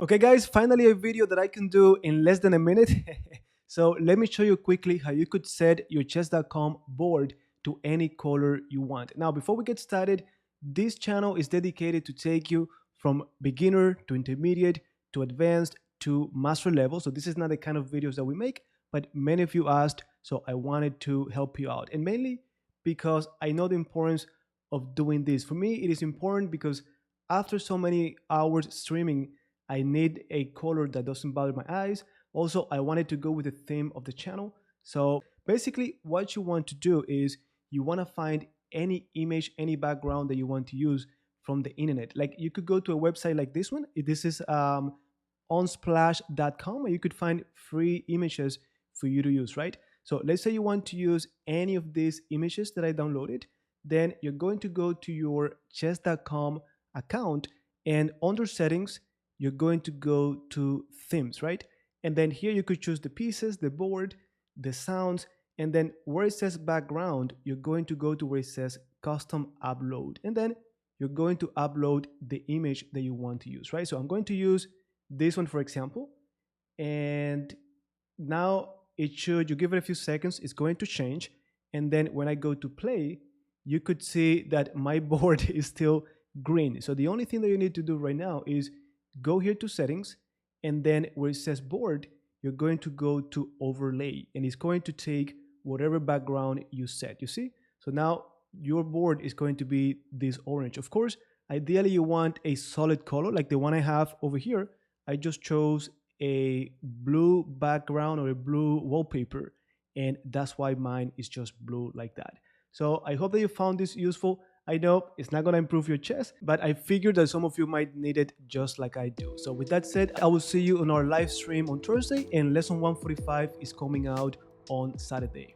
Okay guys, finally a video that I can do in less than a minute. So let me show you quickly how you could set your chess.com board to any color you want. Now before we get started, this channel is dedicated to take you from beginner to intermediate to advanced to master level. So this is not the kind of videos that we make, but many of you asked, so I wanted to help you out. And mainly because I know the importance of doing this. For me, it is important because after so many hours streaming, I need a color that doesn't bother my eyes. Also, I wanted to go with the theme of the channel. So basically, what you want to do is you want to find any image, any background that you want to use from the internet. Like you could go to a website like this one. This is onsplash.com, and you could find free images for you to use, right? So let's say you want to use any of these images that I downloaded. Then you're going to go to your chess.com account, and under settings, you're going to go to themes, right? And then here you could choose the pieces, the board, the sounds, and then where it says background, you're going to go to where it says custom upload. And then you're going to upload the image that you want to use, right? So I'm going to use this one, for example. And now it should, you give it a few seconds, it's going to change. And then when I go to play, you could see that my board is still green. So the only thing that you need to do right now is go here to settings, and then where it says board, you're going to go to overlay, and it's going to take whatever background you set. You see? So now your board is going to be this orange. Of course, ideally you want a solid color like the one I have over here. I just chose a blue background or a blue wallpaper, and that's why mine is just blue like that. So I hope that you found this useful. I know it's not going to improve your chess, but I figured that some of you might need it just like I do. So with that said, I will see you on our live stream on Thursday, and lesson 145 is coming out on Saturday.